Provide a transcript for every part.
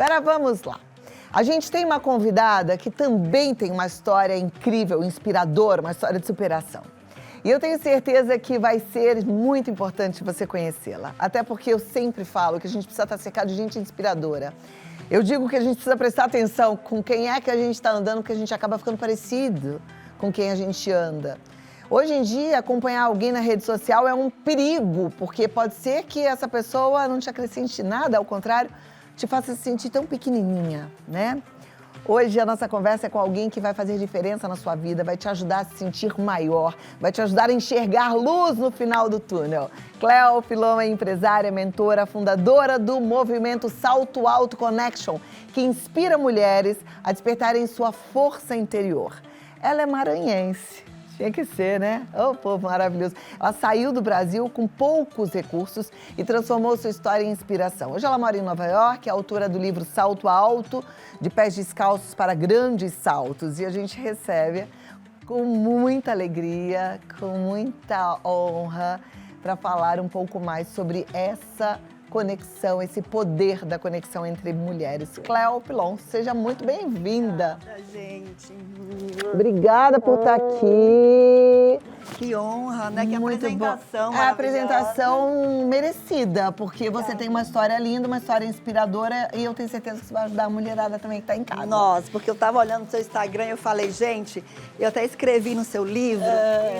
Pera, vamos lá. A gente tem uma convidada que também tem uma história incrível, inspiradora, uma história de superação. E eu tenho certeza que vai ser muito importante você conhecê-la. Até porque eu sempre falo que a gente precisa estar cercado de gente inspiradora. Eu digo que a gente precisa prestar atenção com quem é que a gente está andando, porque a gente acaba ficando parecido com quem a gente anda. Hoje em dia, acompanhar alguém na rede social é um perigo, porque pode ser que essa pessoa não te acrescente nada, ao contrário, te faça se sentir tão pequenininha, né? Hoje a nossa conversa é com alguém que vai fazer diferença na sua vida, vai te ajudar a se sentir maior, vai te ajudar a enxergar luz no final do túnel. Cleo Filon é empresária, mentora, fundadora do movimento Salto Alto Connection, que inspira mulheres a despertarem sua força interior. Ela é maranhense. Tinha que ser, né? Oh, povo maravilhoso. Ela saiu do Brasil com poucos recursos e transformou sua história em inspiração. Hoje ela mora em Nova York, é autora do livro Salto Alto, de pés descalços para grandes saltos. E a gente recebe com muita alegria, com muita honra, para falar um pouco mais sobre essa conexão, esse poder da conexão entre mulheres. Cleo Filon, seja muito bem-vinda. Obrigada, gente. Obrigada por estar aqui. Que honra, né? Que Muito apresentação bom. É a maravilhosa. apresentação merecida, porque você tem uma história linda, uma história inspiradora e eu tenho certeza que você vai ajudar a mulherada também que está em casa. Nossa, porque eu tava olhando no seu Instagram e eu falei, gente, eu até escrevi no seu livro,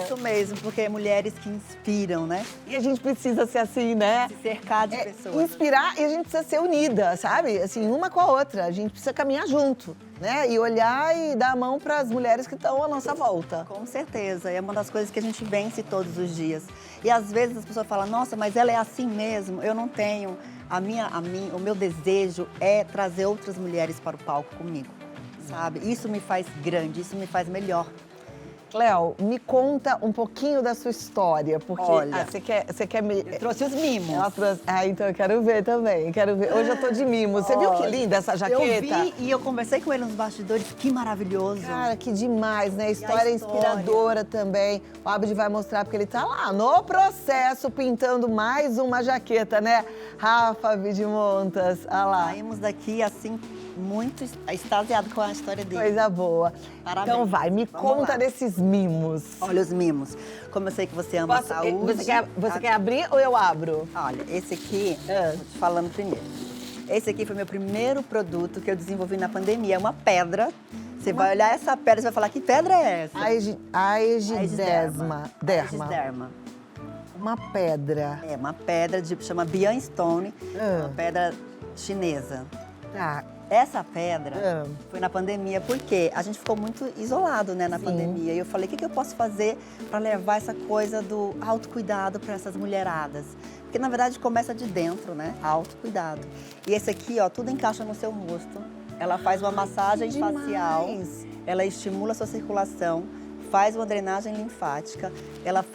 isso mesmo, porque é mulheres que inspiram, né? E a gente precisa ser assim, né? Se cercar de pessoas. Inspirar e a gente precisa ser unida, sabe? Assim, uma com a outra. A gente precisa caminhar junto, né? E olhar e dar a mão para as mulheres que estão à nossa volta. Com certeza, é uma das coisas que a gente vence todos os dias. E às vezes as pessoas falam, nossa, mas ela é assim mesmo, eu não tenho. O meu desejo é trazer outras mulheres para o palco comigo, sabe? Isso me faz grande, isso me faz melhor. Cleo, me conta um pouquinho da sua história, porque Olha, você quer me... Eu trouxe os mimos. Ela trouxe... Ah, então eu quero ver também, quero ver. Hoje eu tô de mimo. Você viu que linda essa jaqueta? Eu vi e eu conversei com ele nos bastidores, que maravilhoso. Cara, que demais, né? História. Inspiradora também. O Abdi vai mostrar, porque ele tá lá no processo, pintando mais uma jaqueta, né? Rafa Abdi Montas, olha lá. Saímos daqui, assim, muito extasiado com a história dele. Coisa boa. Parabéns. Então vai, me Vamos conta lá. desses mimos. Olha os mimos. Como eu sei que você ama a saúde. Você quer abrir ou eu abro? Olha, esse aqui, vou te falando primeiro. Esse aqui foi meu primeiro produto que eu desenvolvi na pandemia. É uma pedra. Você vai olhar essa pedra e vai falar, que pedra é essa? Aegidesma. Aegidesma. Uma pedra. É, uma pedra, chama Bianstone, uma pedra chinesa. Tá. Essa pedra foi na pandemia, porque a gente ficou muito isolado, né, na pandemia. E eu falei, o que eu posso fazer para levar essa coisa do autocuidado para essas mulheradas? Porque, na verdade, começa de dentro, né? Autocuidado. E esse aqui, ó, tudo encaixa no seu rosto. Ela faz uma massagem facial, ela estimula a sua circulação, faz uma drenagem linfática, ela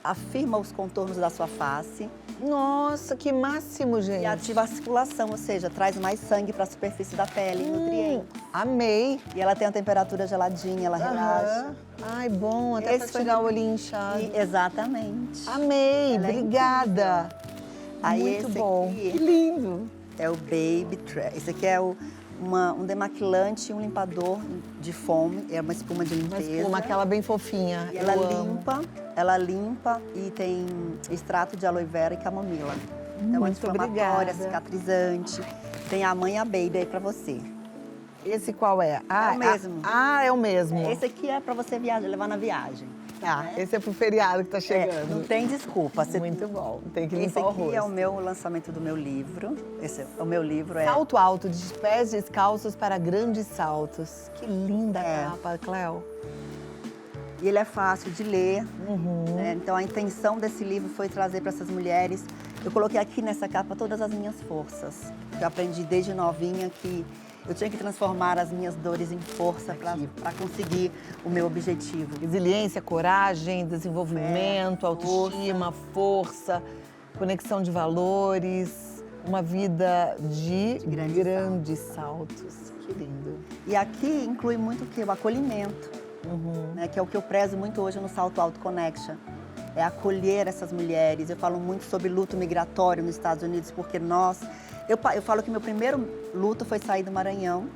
afirma os contornos da sua face. Nossa, que máximo, gente. E ativa a circulação, ou seja, traz mais sangue para a superfície da pele, nutrientes. Amei. E ela tem uma temperatura geladinha, ela relaxa. Ai, bom, até pra tirar o olhinho inchado. Exatamente. Amei, Ela é obrigada. Aí Muito esse bom. aqui Que lindo. é o Baby Trash. Esse aqui é um demaquilante e um limpador de foam. É uma espuma de limpeza. Uma espuma, aquela bem fofinha. E ela limpa e tem extrato de aloe vera e camomila. É uma anti-inflamatória, cicatrizante. Tem a mãe e a baby aí pra você. Esse qual é? É o mesmo. É o mesmo. Esse aqui é pra você levar na viagem. Tá, esse é pro feriado que tá chegando. Não tem desculpa. Muito bom, tem que Esse limpar o aqui rosto. é o meu lançamento do meu livro. O meu livro é... Salto alto, de pés descalços para grandes saltos. Que linda capa, Cleo. E ele é fácil de ler. Né? Então a intenção desse livro foi trazer para essas mulheres. Eu coloquei aqui nessa capa todas as minhas forças. Eu aprendi desde novinha que eu tinha que transformar as minhas dores em força para conseguir o meu objetivo. Resiliência, coragem, desenvolvimento, autoestima, força, conexão de valores, uma vida de grandes saltos. Que lindo. E aqui inclui muito o quê? O acolhimento, né? Que é o que eu prezo muito hoje no Salto Alto Connection. É acolher essas mulheres. Eu falo muito sobre luto migratório nos Estados Unidos, porque nós Eu falo que meu primeiro luto foi sair do Maranhão,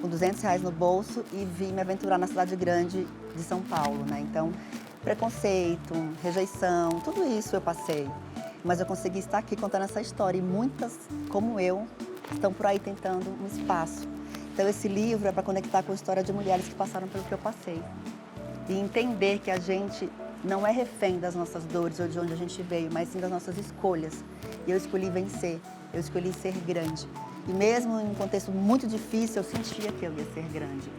com R$ 200 no bolso, e vir me aventurar na cidade grande de São Paulo, né? Então, preconceito, rejeição, tudo isso eu passei. Mas eu consegui estar aqui contando essa história, e muitas, como eu, estão por aí tentando um espaço. Então, esse livro é para conectar com a história de mulheres que passaram pelo que eu passei. E entender que a gente não é refém das nossas dores ou de onde a gente veio, mas sim das nossas escolhas. E eu escolhi vencer, eu escolhi ser grande. E mesmo em um contexto muito difícil, eu sentia que eu ia ser grande.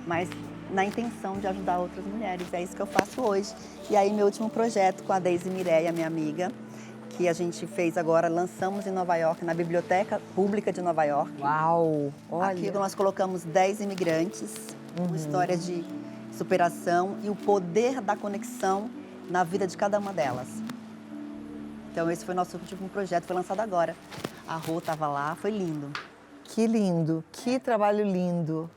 Mas na intenção de ajudar outras mulheres, é isso que eu faço hoje. E aí, meu último projeto com a Deise Mireia, minha amiga, que a gente fez agora, lançamos em Nova York, na Biblioteca Pública de Nova York. Uau! Olha. Aqui nós colocamos 10 imigrantes, uma história de superação e o poder da conexão na vida de cada uma delas. Então esse foi o nosso último projeto, foi lançado agora. A Rô estava lá, foi lindo. Que lindo, que trabalho lindo.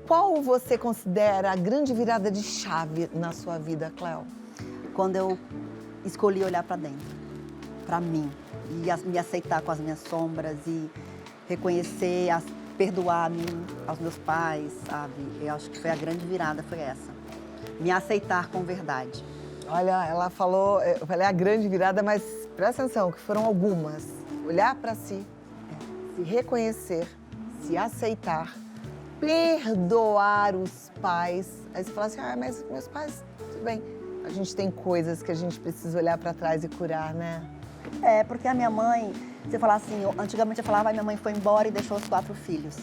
Qual você considera a grande virada de chave na sua vida, Cléo? Quando eu escolhi olhar para dentro, para mim, e me aceitar com as minhas sombras e reconhecer, perdoar a mim, aos meus pais, sabe? Eu acho que foi a grande virada, foi essa. Me aceitar com verdade. Olha, ela falou, eu falei a grande virada, mas presta atenção, que foram algumas. Olhar para si, se reconhecer, se aceitar, perdoar os pais. Aí você fala assim, mas meus pais, tudo bem. A gente tem coisas que a gente precisa olhar para trás e curar, né? Porque a minha mãe, você fala assim, antigamente eu falava, minha mãe foi embora e deixou os 4 filhos.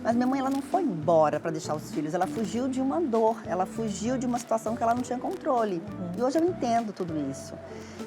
Mas minha mãe, ela não foi embora para deixar os filhos, ela fugiu de uma dor, ela fugiu de uma situação que ela não tinha controle. E hoje eu entendo tudo isso.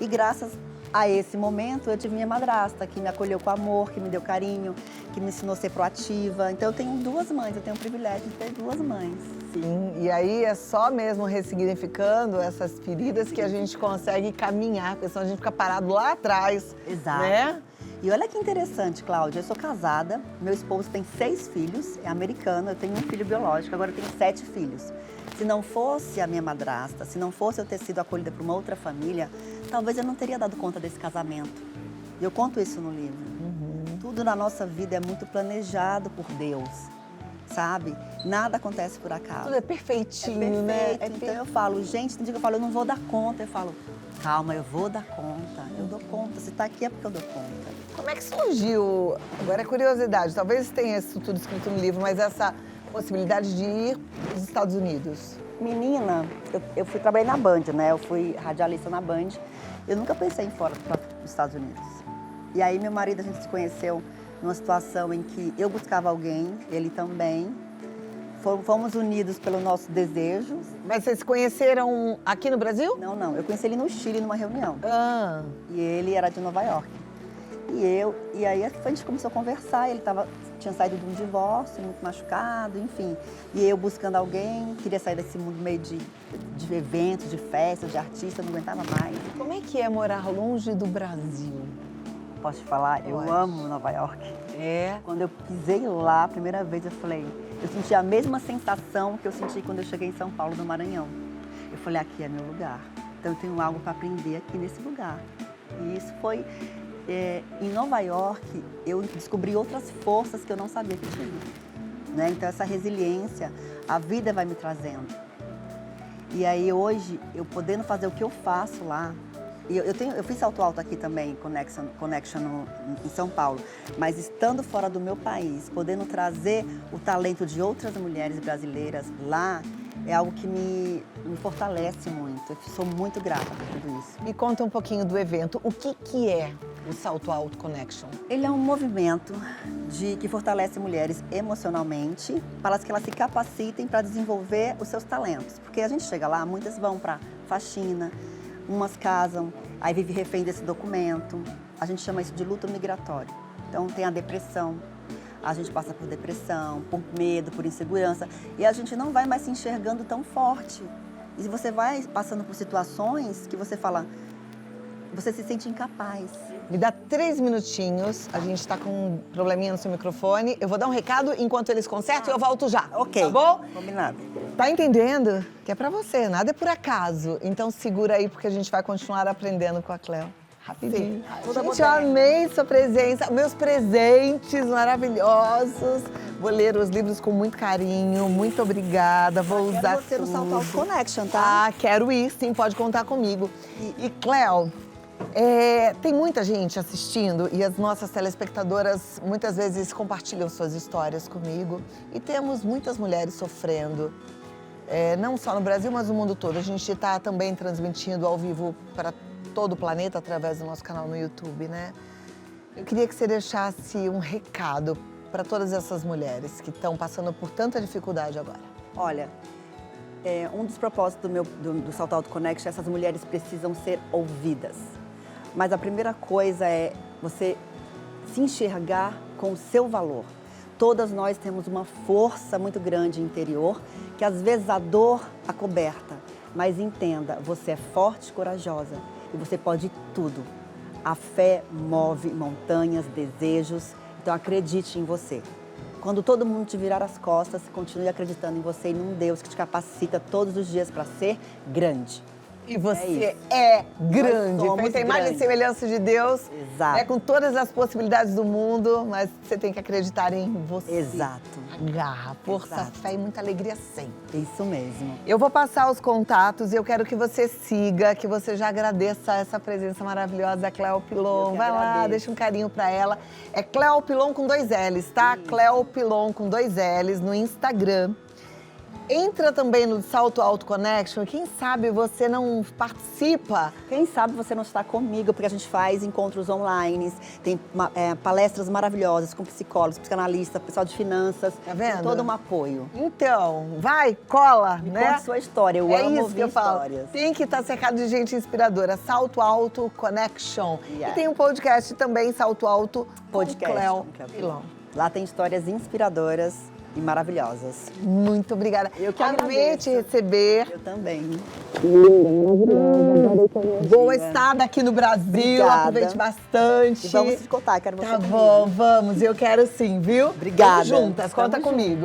E graças a esse momento, eu tive minha madrasta, que me acolheu com amor, que me deu carinho, que me ensinou a ser proativa. Então eu tenho 2 mães, eu tenho o privilégio de ter 2 mães. Sim, e aí é só mesmo ressignificando essas feridas que a gente consegue caminhar, porque senão a gente fica parado lá atrás. Exato. Né? E olha que interessante, Cláudia, eu sou casada, meu esposo tem 6 filhos, é americano, eu tenho um filho biológico, agora eu tenho 7 filhos. Se não fosse a minha madrasta, se não fosse eu ter sido acolhida por uma outra família, talvez eu não teria dado conta desse casamento. E eu conto isso no livro. Tudo na nossa vida é muito planejado por Deus, sabe? Nada acontece por acaso. Tudo é perfeitinho, né? Então eu falo, gente, tem dia que eu falo, eu não vou dar conta. Eu falo, calma, eu vou dar conta, eu dou conta. Se tá aqui é porque eu dou conta. Como é que surgiu, agora é curiosidade, talvez tenha isso tudo escrito no livro, mas essa possibilidade de ir para os Estados Unidos? Menina, eu trabalhei na Band, né? Eu fui radialista na Band. Eu nunca pensei em ir fora para os Estados Unidos. E aí meu marido, a gente se conheceu numa situação em que eu buscava alguém, ele também. Fomos unidos pelo nosso desejo. Mas vocês se conheceram aqui no Brasil? Não. Eu conheci ele no Chile, numa reunião. Ah. E ele era de Nova York. E aí a gente começou a conversar, ele tinha saído de um divórcio, muito machucado, enfim. E eu buscando alguém, queria sair desse mundo meio de eventos, de festas, de artista, não aguentava mais. Como é que é morar longe do Brasil? Posso te falar? Pode. Eu amo Nova York. É? Quando eu pisei lá a primeira vez, eu senti a mesma sensação que eu senti quando eu cheguei em São Paulo, no Maranhão. Eu falei, aqui é meu lugar. Então eu tenho algo para aprender aqui nesse lugar. E isso foi... em Nova York, eu descobri outras forças que eu não sabia que tinha. Né? Então, essa resiliência, a vida vai me trazendo. E aí, hoje, eu podendo fazer o que eu faço lá, e eu fiz salto alto aqui também, Connection em São Paulo, mas estando fora do meu país, podendo trazer o talento de outras mulheres brasileiras lá, é algo que me fortalece muito. Eu sou muito grata por tudo isso. Me conta um pouquinho do evento. O que é o Salto Alto Connection? Ele é um movimento que fortalece mulheres emocionalmente para que elas se capacitem para desenvolver os seus talentos. Porque a gente chega lá, muitas vão para faxina, umas casam, aí vive refém desse documento. A gente chama isso de luto migratório. Então tem a depressão. A gente passa por depressão, por medo, por insegurança, e a gente não vai mais se enxergando tão forte. E você vai passando por situações que você fala, você se sente incapaz. Me dá 3 minutinhos, a gente está com um probleminha no seu microfone. Eu vou dar um recado enquanto eles consertam e eu volto já. Ok. Tá bom? Combinado. Tá entendendo? Que é pra você, nada é por acaso. Então segura aí porque a gente vai continuar aprendendo com a Cléo. Rapidinho. Toda Gente, eu moderna. amei sua presença, meus presentes maravilhosos. Vou ler os livros com muito carinho, muito obrigada, vou usar Quero você no Salto tudo. Alto Connection, tá? Ah, quero ir, sim, pode contar comigo. E Cléo, tem muita gente assistindo e as nossas telespectadoras muitas vezes compartilham suas histórias comigo. E temos muitas mulheres sofrendo, não só no Brasil, mas no mundo todo. A gente está também transmitindo ao vivo para todo o planeta através do nosso canal no YouTube, né? Eu queria que você deixasse um recado para todas essas mulheres que estão passando por tanta dificuldade agora. Olha, um dos propósitos do Salto Alto Connection, essas mulheres precisam ser ouvidas. Mas a primeira coisa é você se enxergar com o seu valor. Todas nós temos uma força muito grande interior, que às vezes a dor acoberta. Mas entenda, você é forte e corajosa e você pode tudo. A fé move montanhas, desejos, então acredite em você. Quando todo mundo te virar as costas, continue acreditando em você e num Deus que te capacita todos os dias para ser grande. E você é grande, Nós somos feita a imagem e grandes. semelhança de Deus, Exato. com todas as possibilidades do mundo, mas você tem que acreditar em você. Exato. Garra, força, Exato. fé e muita alegria sempre. Isso mesmo. Eu vou passar os contatos e eu quero que você siga, que você já agradeça essa presença maravilhosa da Cléo Pilon. Eu que Vai lá, agradeço. deixa um carinho pra ela. É Cléo Pilon com 2 L's, tá? Cléo Pilon com 2 L's no Instagram. Entra também no Salto Alto Connection. Quem sabe você não participa? Quem sabe você não está comigo, porque a gente faz encontros online, tem palestras maravilhosas com psicólogos, psicanalistas, pessoal de finanças. Tá vendo? Tem todo um apoio. Então, vai, cola, Me né? conte sua história, eu É amo isso ouvir que eu falo. histórias. Tem que estar cercado de gente inspiradora. Salto Alto Connection. Yes. E tem um podcast também, Salto Alto Podcast. com Cléo com Cléo Pilon. Lá tem histórias inspiradoras e maravilhosas. Muito obrigada. Eu que Amei agradeço. te receber. Eu também. Boa estada aqui no Brasil. Obrigada. Aproveite bastante. E vamos se contar, quero você Tá comigo. bom, vamos. Eu quero sim, viu? Obrigada. Vamos juntas, conta Tamo junto. comigo.